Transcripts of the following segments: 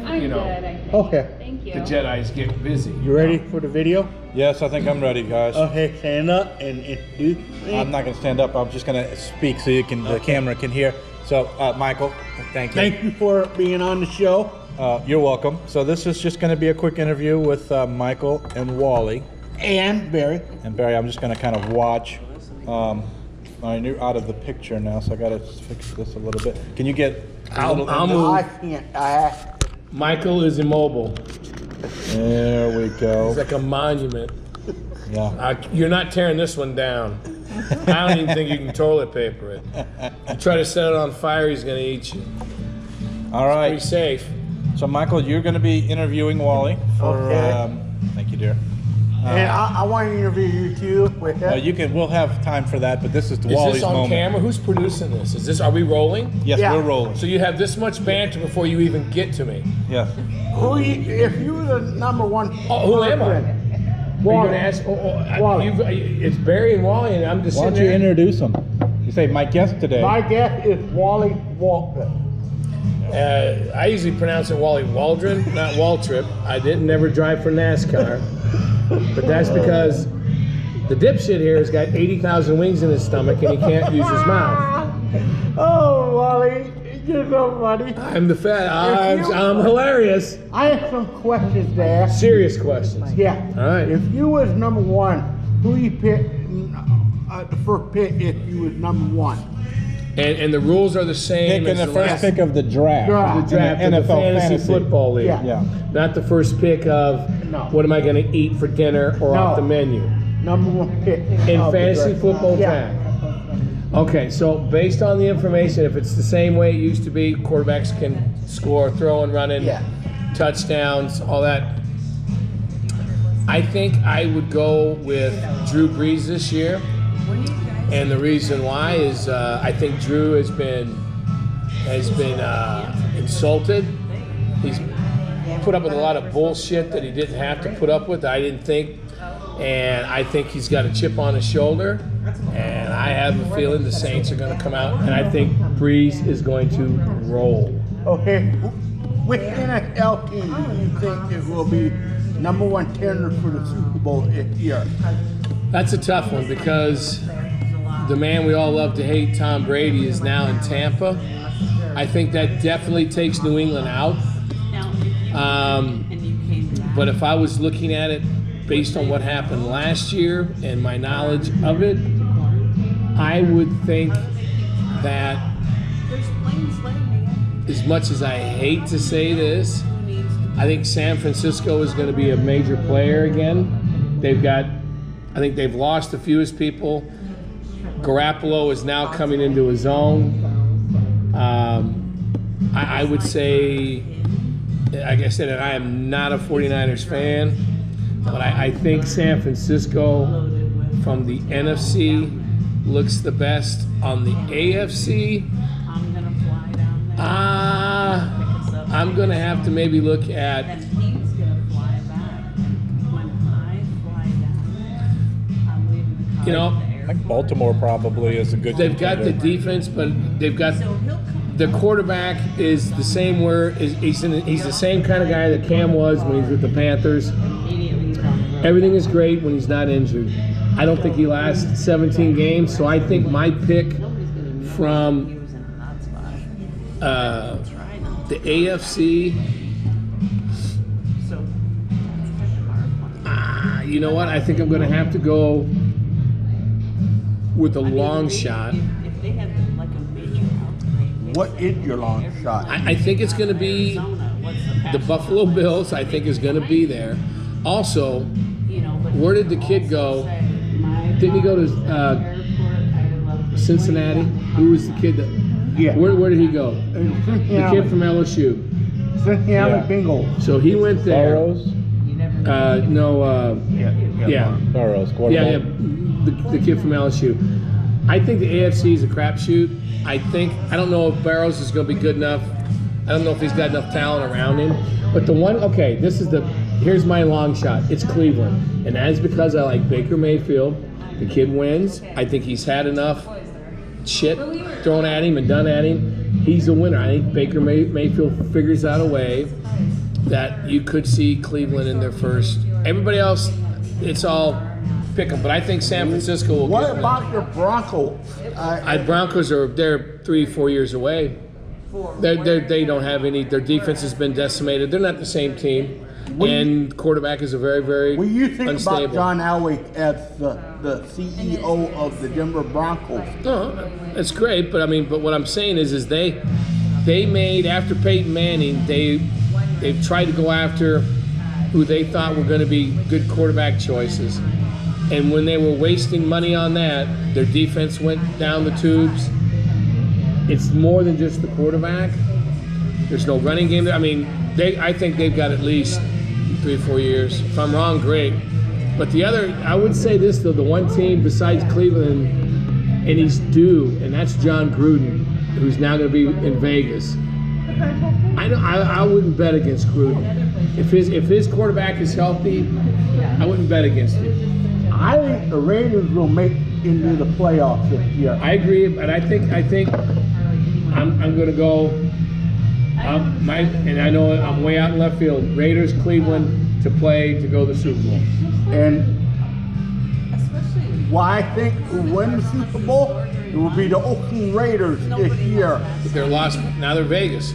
I'm good, I think. Okay. Thank you. The Jedis get busy. You ready for the video? Yes, I think I'm ready, guys. Okay, stand up and introduce me. I'm not going to stand up. I'm just going to speak so you can, the camera can hear. So, Michael, thank you. Thank you for being on the show. You're welcome. So this is just going to be a quick interview with Michael and Wally. And Barry. And Barry, I'm just going to kind of watch. You're out of the picture now, so I got to fix this a little bit. Can you get a little I'll in move. I can't. Michael is immobile. There we go. It's like a monument. Yeah. You're not tearing this one down. I don't even think you can toilet paper it. You try to set it on fire, he's going to eat you. All right. Pretty safe. So, Michael, you're going to be interviewing Wally for. Okay. Thank you, dear. And I want to interview you too with that. You can. We'll have time for that, but this is Is Wally's this on moment. camera? Who's producing this? Is this? Are we rolling? Yes, Yeah. we're rolling. So you have this much banter before you even get to me. Yes. If you were the number one. Oh, who am I? person, Are you Wally. gonna ask? Wally. It's Barry and Wally, and I'm just Why sitting don't you there. introduce him? You say my guest today. My guest is Wally Waldron. I usually pronounce it Wally Waldron, not Waltrip. I didn't never drive for NASCAR, but that's because the dipshit here has got 80,000 wings in his stomach and he can't use his mouth. Oh, Wally, you're so funny. I'm the fat. I'm hilarious. I have some questions to ask. Serious questions. Yeah. All right. If you was number one, who you pick the first pick if you was number one? And the rules are the same Picking as the first last pick of the draft. Draft. the draft in of the the NFL fantasy football league. Yeah. Yeah. Not the first pick of No. what am I going to eat for dinner or No. off the menu. Number one pick. In of the fantasy draft. football Yeah. draft. Okay, so based on the information, if it's the same way it used to be, quarterbacks can score, throwing, running, Yeah. touchdowns, all that. I think I would go with Drew Brees this year. And the reason why is I think Drew has been insulted. He's put up with a lot of bullshit that he didn't have to put up with. I didn't think, and I think he's got a chip on his shoulder. And I have a feeling the Saints are going to come out, and I think Brees is going to roll. Okay. Which NFL team do you think it will be number one contender for the Super Bowl this year? That's a tough one because the man we all love to hate, Tom Brady, is now in Tampa. I think that definitely takes New England out. But if I was looking at it based on what happened last year and my knowledge of it, I would think that as much as I hate to say this, I think San Francisco is going to be a major player again. I think they've lost the fewest people. Garoppolo is now coming into his own. I would say, like I said, I am not a 49ers fan, but I think San Francisco from the NFC looks the best. On the AFC, I'm going to have to maybe look at I think Baltimore probably is a good. they've got the contender. defense, but they've got the quarterback is the same. He's the same kind of guy that Cam was when he's with the Panthers. Everything is great when he's not injured. I don't think he lasts 17 games, so I think my pick from the AFC. You know what? I think I'm going to have to go with a long shot. What is your long shot? I think it's going to be the Buffalo Bills. I think is going to be there. Also, where did the kid go? Didn't he go to Cincinnati? Who was the kid that? Yeah. Where did he go? The kid from LSU. Cincinnati Yeah. Bengals. So he went there. Burrows. Yeah. Burrows. Yeah, Quarterback. the kid from LSU. I think the AFC is a crapshoot. I don't know if Barrows is going to be good enough. I don't know if he's got enough talent around him. But here's my long shot. It's Cleveland. And that's because I like Baker Mayfield. The kid wins. I think he's had enough shit thrown at him and done at him. he's a winner. I think Baker Mayfield figures out a way that you could see Cleveland in their first. Everybody else, it's all pick 'em. But I think San Francisco will What get about your Broncos? Broncos they're 3-4 years away. They don't have any. Their defense has been decimated. They're not the same team, and quarterback is a very, very When you think unstable. about John Elway as the CEO of the Denver Broncos, No, that's great, but what I'm saying is they made, after Peyton Manning, they've tried to go after who they thought were going to be good quarterback choices, and when they were wasting money on that, their defense went down the tubes. It's more than just the quarterback. There's no running game. I think they've got at least 3 or 4 years. If I'm wrong, great. But I would say this though, the one team besides Cleveland, and he's due, and that's John Gruden, who's now going to be in Vegas. I wouldn't bet against Gruden. If his quarterback is healthy, I wouldn't bet against him. I think the Raiders will make into the playoffs this year. I agree, but I think I'm going to go. And I know I'm way out in left field. Raiders, Cleveland to go to the Super Bowl. And why I think who win the Super Bowl, it will be the Oakland Raiders this year. But they're lost. Now they're Vegas.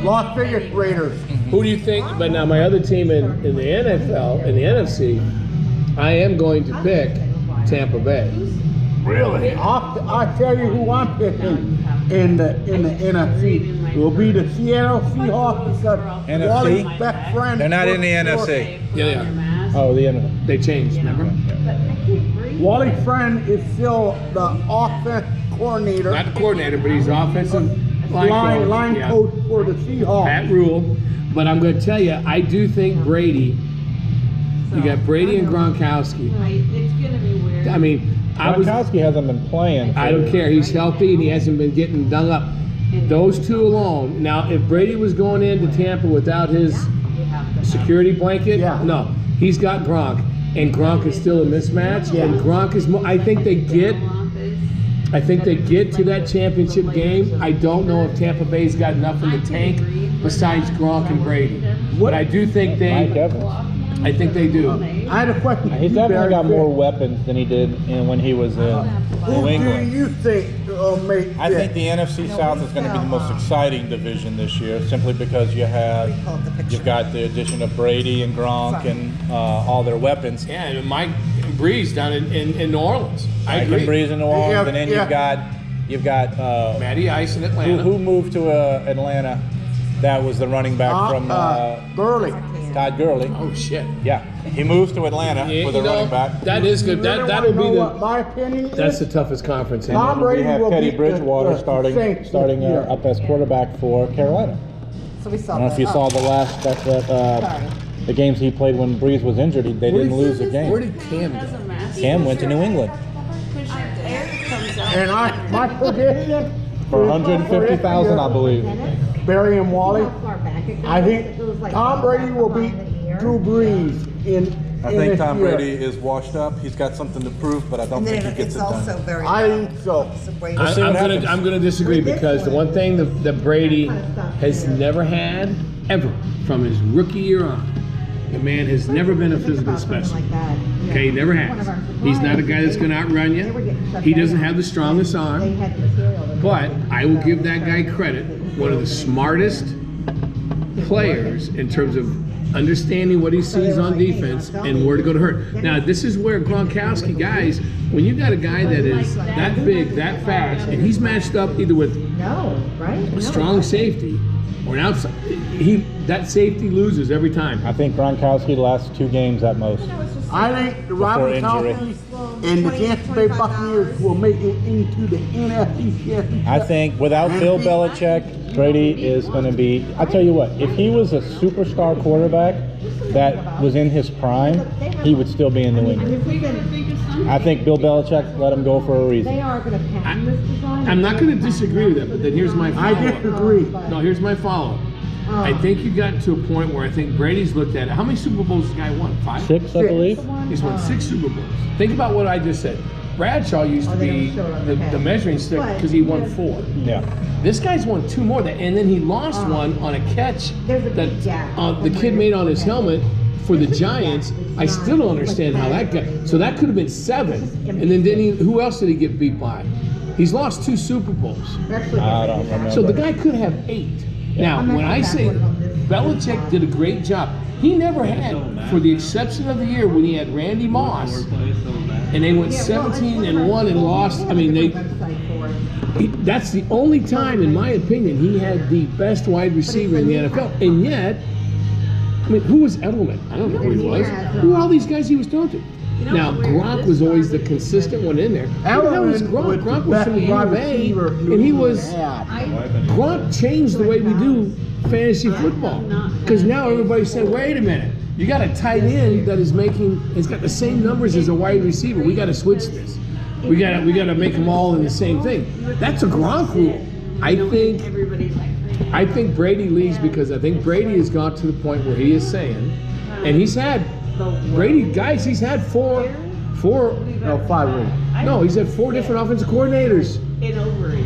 Las Vegas Raiders. Who do you think? But now my other team in the NFL, in the NFC, I am going to pick Tampa Bay. Really? I'll tell you who I'm picking in the NFC. It will be the Seattle Seahawks because NFC? Wally's best friend. They're not in the works for- NFC. Yeah, they are. Oh, the end. They changed, remember? Wally's friend is still the offense coordinator, Not the coordinator, but he's offensive line Yeah. coach for the Seahawks. Pat Rule. But I'm going to tell you, I do think Brady. You got Brady and Gronkowski. It's gonna be weird. Gronkowski hasn't been playing. I don't care. He's healthy and he hasn't been getting dung up. Those two alone. Now, if Brady was going into Tampa without his security blanket, Yeah. no, he's got Gronk, and Gronk is still a mismatch. Yeah. And Gronk is. I think they get to that championship game. I don't know if Tampa Bay's got enough in the tank besides Gronk and Brady. But I do think Mike they. Evans. I think they do. I had a question. for He's you, definitely Barry. got more weapons than he did when he was in Who New do England. you think make I it? think the NFC South is going to be the most exciting division this year, simply because you've got the addition of Brady and Gronk and all their weapons. Yeah, and Mike Breeze down in New Orleans. I Mike agree. and Breeze in New Orleans, Yeah, and then yeah. you've got Matty Ice in Atlanta. who moved to Atlanta? That was the running back from Gurley. Todd Gurley. Oh shit. Yeah, he moves to Atlanta Yeah, for the running back. That is good. You really That'll wanna know be what my opinion that's the is? toughest conference. In Tom there. Brady We have will Teddy beat Bridgewater the starting Saints starting this year. up as quarterback for Carolina. So we saw I don't know if you saw the last the games he played when Breeze was injured. They didn't lose a Where game. did Cam go? Cam went to New England And my prediction for 150,000, I believe. Barry and Wally, I think Tom Brady will beat Drew Brees in I in think this Tom year. Brady is washed up. He's got something to prove, but I don't And think then he gets it's it also done. very. I think so. see what happens. I'm gonna disagree because the one thing that Brady has never had ever from his rookie year on, the man has never been a physical specimen. Okay, he never has. He's not a guy that's gonna outrun you. He doesn't have the strongest arm. But I will give that guy credit. One of the smartest players in terms of understanding what he sees on defense and where to go to hurt. Now, this is where Gronkowski, guys, when you got a guy that is that big, that fast, and he's matched up either with a strong safety or an outside, that safety loses every time. I think Gronkowski lasts 2 games at most. I think the Robert injury. Cowboys and the Tampa Bay Buccaneers will make it into the NFC Championship. I think without Bill Belichick, Brady is going to be. I tell you what, if he was a superstar quarterback that was in his prime, he would still be in New England. I think Bill Belichick let him go for a reason. They are going to patent this design. I'm not going to disagree with that, but then here's my I follow-up. disagree. No, here's my follow-up. I think you got to a point where I think Brady's looked at it. How many Super Bowls has the guy won? 5? 6, I believe. He's won 6 Super Bowls. Think about what I just said. Bradshaw used to be the measuring stick because he won 4. Yeah. This guy's won 2 more, and then he lost one on a catch that the kid made on his helmet for the Giants. I still don't understand how that got. So that could have been 7, and then who else did he get beat by? He's lost 2 Super Bowls. I don't remember. So the guy could have 8. Now, when I say Belichick did a great job, he never had, for the exception of the year when he had Randy Moss, and they went 17-1 and lost. I mean, that's the only time, in my opinion, he had the best wide receiver in the NFL. And yet, I mean, who was Edelman? I don't know who he was. Who were all these guys he was throwing to? Now, Gronk was always the consistent one in there. Who the hell was Gronk? Gronk was from the U of A, and he was... Gronk changed the way we do fantasy football. Because now everybody's saying, wait a minute, you got a tight end that is it's got the same numbers as a wide receiver. We got to switch this. We got to make them all in the same thing. That's a Gronk rule. I think Brady leaves because I think Brady has got to the point where he is saying, and he's had Brady, guys, he's had 5 rings. No, he's had 4 different offensive coordinators.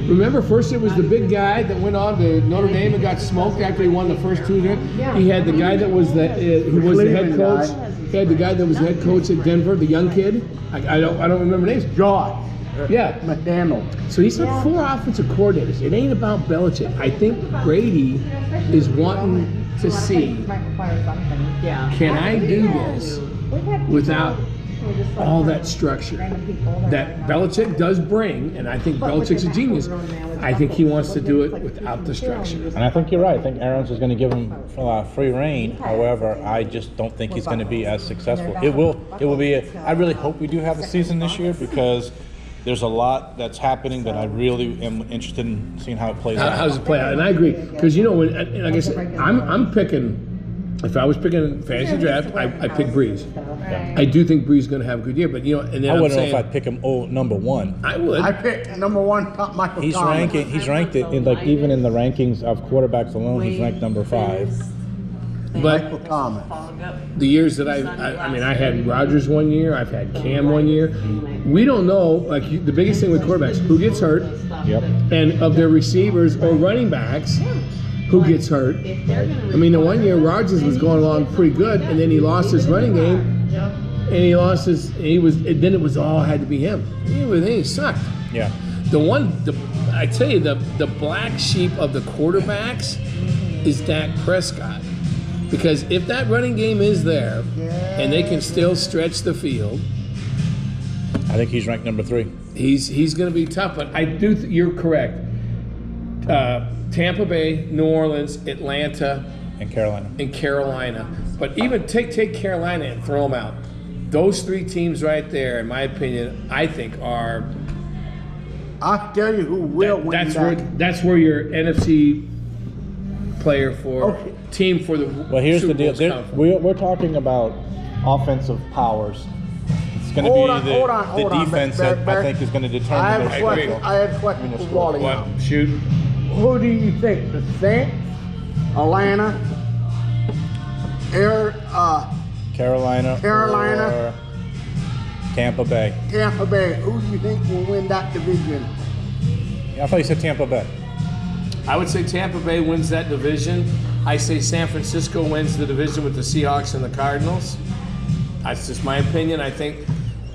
Remember, first it was the big guy that went on to Notre Dame and got smoked after he won the first 2 games. He had the guy that was the head coach. He had the guy that was the head coach at Denver, the young kid. I don't remember names. Josh. Yeah. McDaniel. So he's had 4 offensive coordinators. It ain't about Belichick. I think Brady is wanting to see, can I do this without all that structure that Belichick does bring, and I think Belichick's a genius. I think he wants to do it without the structure. And I think you're right. I think Aaron's is going to give him free reign. However, I just don't think he's going to be as successful. It will be. I really hope we do have a season this year because there's a lot that's happening that I really am interested in seeing how it plays out. How does it play out? And I agree because when, like I said, I'm picking. If I was picking fantasy draft, I pick Breeze. Yeah. I do think Breeze is going to have a good year, but and then I wouldn't know if I'd pick him number 1. I would. I picked number 1, Michael He's Thomas. He's ranked it in even in the rankings of quarterbacks alone. He's ranked number 5. But Michael Thomas. The years that I had Rodgers one year, I've had Cam one year. We don't know. The biggest thing with quarterbacks, who gets hurt, and of their receivers or running backs, who gets hurt. I mean, the one year Rodgers was going along pretty good, and then he lost his running game, and then it was all had to be him. He sucked. Yeah. I tell you, the black sheep of the quarterbacks is Dak Prescott. Because if that running game is there, and they can still stretch the field, I think he's ranked number 3. He's going to be tough. But I do. You're correct. Tampa Bay, New Orleans, Atlanta, and Carolina. But even take Carolina and throw them out. Those 3 teams right there, in my opinion, I think are. I'll tell you who will win that's where your NFC player for team for the. Well, here's Super the deal. We're talking about offensive powers. It's going to be the defense that I think is going to determine. I have a question for Wally. What? Shoot. Who do you think? The Saints, Atlanta, Carolina, or Tampa Bay? Tampa Bay. Who do you think will win that division? I thought you said Tampa Bay. I would say Tampa Bay wins that division. I say San Francisco wins the division with the Seahawks and the Cardinals. That's just my opinion. I think,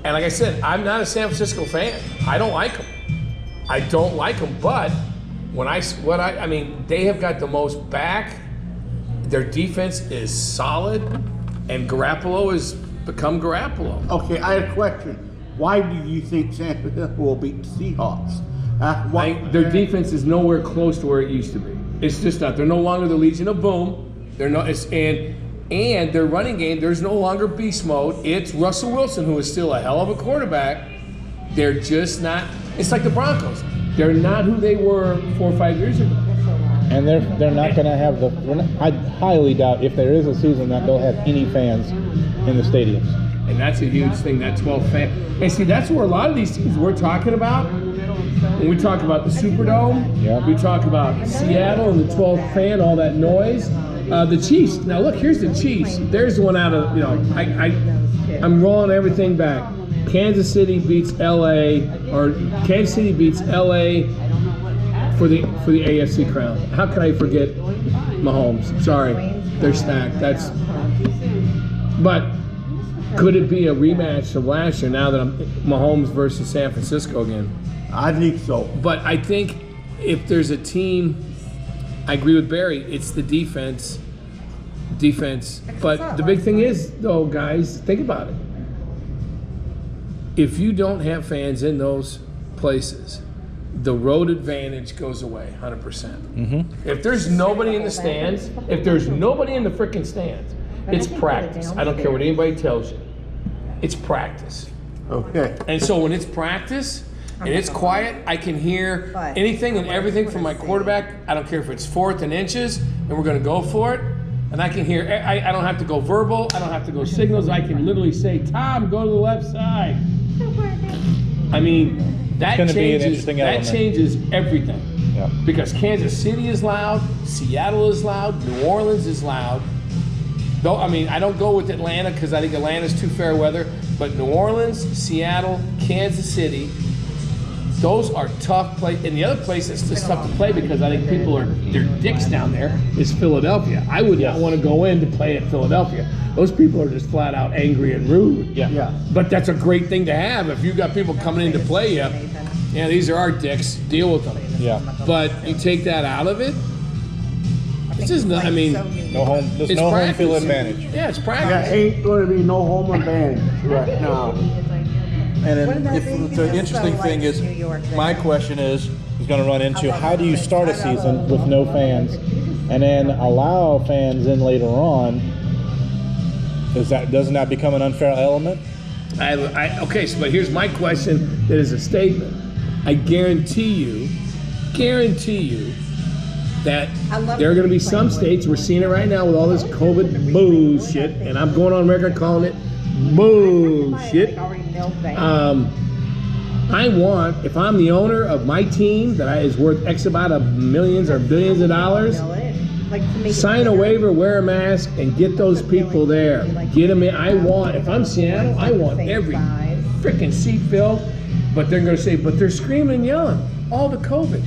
and like I said, I'm not a San Francisco fan. I don't like them. But they have got the most back. Their defense is solid, and Garoppolo has become Garoppolo. Okay, I have a question. Why do you think San Francisco will beat the Seahawks? Their defense is nowhere close to where it used to be. It's just not. They're no longer the Legion of Boom. They're not. And their running game, there's no longer beast mode. It's Russell Wilson, who is still a hell of a quarterback. They're just not. It's like the Broncos. They're not who they were 4 or 5 years ago. And they're not going to have I highly doubt if there is a season that they'll have any fans in the stadiums. And that's a huge thing, that 12 fan. And see, that's where a lot of these teams we're talking about, when we talk about the Superdome, we talk about Seattle and the 12 fan, all that noise. The Chiefs. Now look, here's the Chiefs. There's one out of, I'm rolling everything back. Kansas City beats LA, or Kansas City beats LA for the AFC crown. How can I forget Mahomes? Sorry, they're stacked. But could it be a rematch of last year now that I'm Mahomes versus San Francisco again? I think so. But I think if there's a team, I agree with Barry, it's the defense. But the big thing is, though, guys, think about it. If you don't have fans in those places, the road advantage goes away 100%. Mm-hmm. If there's nobody in the stands, if there's nobody in the freaking stands, it's practice. I don't care what anybody tells you. It's practice. Okay. And so when it's practice and it's quiet, I can hear anything and everything from my quarterback. I don't care if it's 4th and inches and we're going to go for it. And I can hear, I don't have to go verbal. I don't have to go signals. I can literally say, Tom, go to the left side. I mean, that changes everything. Yeah. Because Kansas City is loud, Seattle is loud, New Orleans is loud. Though, I mean, I don't go with Atlanta because I think Atlanta's too fair weather. But New Orleans, Seattle, Kansas City, those are tough places. And the other place that's just tough to play because I think people they're dicks down there is Philadelphia. I would not want to go in to play at Philadelphia. Those people are just flat out angry and rude. Yeah. But that's a great thing to have if you've got people coming in to play you. Yeah, these are our dicks. Deal with them. Yeah. But you take that out of it. It's just not, I mean, No home. There's it's no practice. home field advantage. Yeah, it's There practice. ain't going to be no home advantage right now. And then if the interesting thing is, my question is going to run into how do you start a season with no fans, and then allow fans in later on? Doesn't that become an unfair element? Okay, so but here's my question that is a statement. I guarantee you that there are going to be some states, we're seeing it right now with all this COVID bullshit, and I'm going on record calling it bullshit. I want, if I'm the owner of my team that is worth X amount of millions or billions of dollars, sign a waiver, wear a mask, and get those people there. Get them in. If I'm Seattle, I want every freaking seat filled, but they're going to say, but they're screaming and yelling, all the COVID.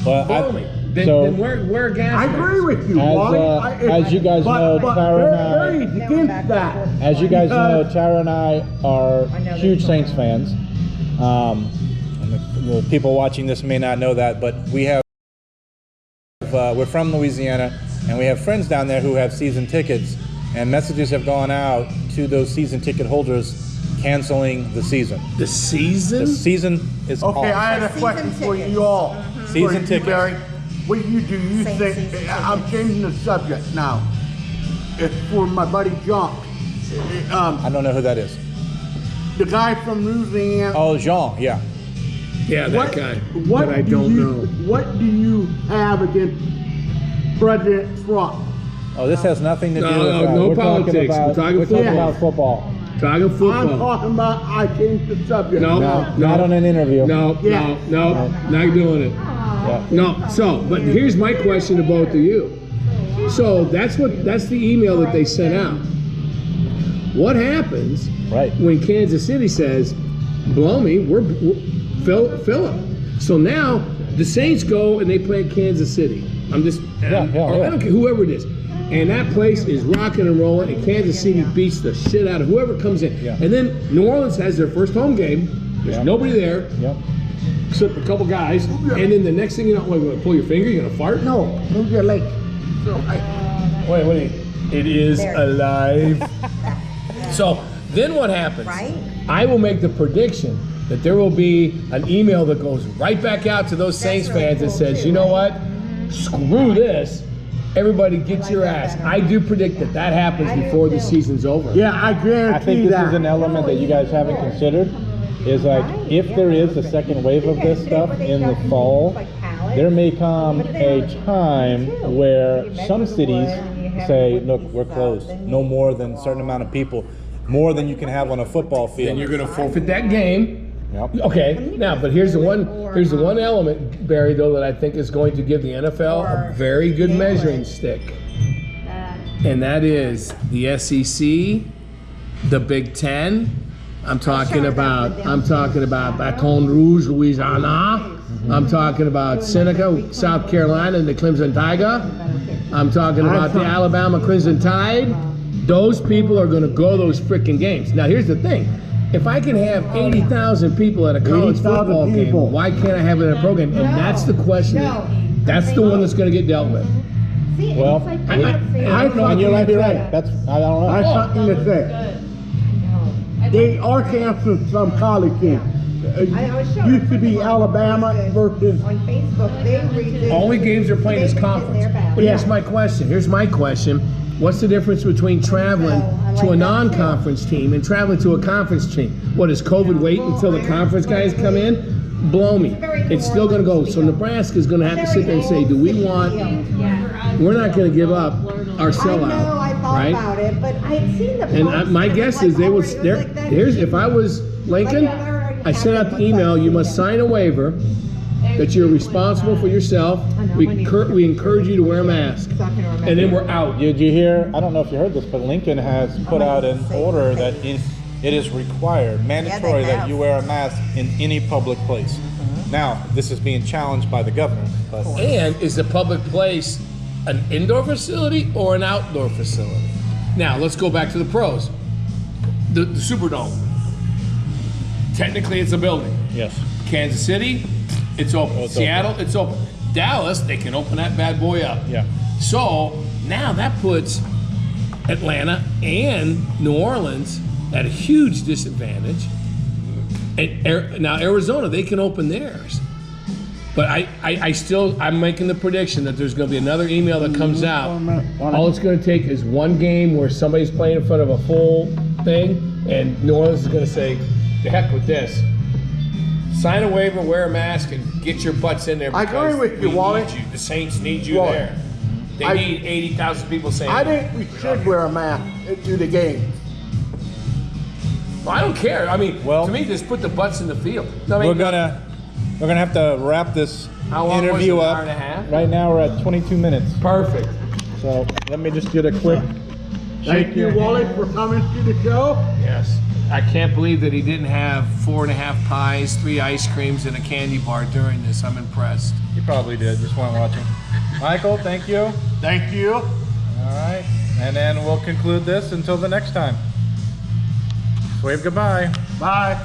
Well, Follow me. Then wear a gas I mask. agree with you, Wally. As you guys know, Tara and Barry's against that. As you guys know, Tara and I are huge Saints fans. And the people watching this may not know that, but we're from Louisiana, and we have friends down there who have season tickets, and messages have gone out to those season ticket holders canceling the season. The season? The season is off. Okay, I had a question for you all. Season For you, tickets. Barry. What do? You think? I'm changing the subject now. It's for my buddy John. I don't know who that is. The guy from Louisiana. Oh, Jean, yeah. Yeah, that guy. What that I don't know. What do you have against President Trump? Oh, this has nothing to do with no we're politics. We're talking about football. Talking football. I'm talking about. I changed the subject. No. Not on an interview. No, not doing it. Yeah. No, but here's my question to both of you. So that's the email that they sent out. What happens when Kansas City says, blow me, we're Philip. So now the Saints go and they play at Kansas City. I don't care, whoever it is. And that place is rocking and rolling, and Kansas City beats the shit out of whoever comes in. Yeah. And then New Orleans has their first home game. There's nobody there. Yep. Except a couple guys, and then the next thing you know, what, you gonna pull your finger? You gonna fart? No, move your leg. Wait. It is alive. So then what happens? Right? I will make the prediction that there will be an email that goes right back out to those Saints fans that says, you know what? Screw this. Everybody get your ass. I do predict that happens before the season's over. Yeah, I guarantee I think this that. is an element that you guys haven't considered. Is like, if there is a second wave of this stuff in the fall, there may come a time where some cities say, look, we're closed. No more than a certain amount of people, more than you can have on a football field. Then you're going to forfeit that game. Yep. Okay, now, but here's the one element, Barry, though, that I think is going to give the NFL a very good measuring stick. And that is the SEC, the Big Ten, I'm talking about Baton Rouge, Louisiana. I'm talking about Seneca, South Carolina, and the Clemson Tiger. I'm talking about the Alabama Crimson Tide. Those people are going to go those freaking games. Now, here's the thing. If I can have 80,000 people at a college football game, why can't I have it in a pro game? And that's the question. That's the one that's going to get dealt with. Well, and you might be right. I don't know. I have something to say. They are canceling some college games. Used to be Alabama versus. On Facebook, they redid. Only games they're playing is conference. But here's my question. What's the difference between traveling to a non-conference team and traveling to a conference team? What, does COVID wait until the conference guys come in? Blow me. It's still going to go. So Nebraska's going to have to sit there and say, do we want, we're not going to give up our sellout, I thought right? about it, but I had seen the And post, my and guess I'm is they like, would, oh, like that. here's, if I was Lincoln, I sent out the email, you must sign a waiver that you're responsible for yourself. We encourage you to wear a mask. And then we're out. Did you hear? I don't know if you heard this, but Lincoln has put out an order that it is required, mandatory, that you wear a mask in any public place. Now, this is being challenged by the governor. But And is the public place an indoor facility or an outdoor facility? Now, let's go back to the pros. The Superdome. Technically, it's a building. yes, Kansas City, it's open. it's Seattle, it's open. Dallas, they can open that bad boy up. yeah. So now that puts Atlanta and New Orleans at a huge disadvantage. And now Arizona, they can open theirs. But I'm making the prediction that there's going to be another email that comes out. All it's going to take is one game where somebody's playing in front of a full thing, and New Orleans is going to say, "The heck with this. Sign a waiver, wear a mask, and get your butts in there." I agree with you, Wally. Need you. The Saints need you Wally. there. They need 80,000 people saying. I think we should wear a mask to the game. Well, I don't care. I mean, Well, to me, just put the butts in the field. No, I mean, We're gonna have to wrap this How long was interview it, an up. hour and a half? Right now we're at 22 minutes. Perfect. So let me just get a quick. Thank you, Wally, for coming to the show. Yes. I can't believe that he didn't have 4.5 pies, 3 ice creams, and a candy bar during this. I'm impressed. You probably did. Just weren't watching. Michael, thank you. Thank you. All right, and then we'll conclude this until the next time. Wave goodbye. Bye.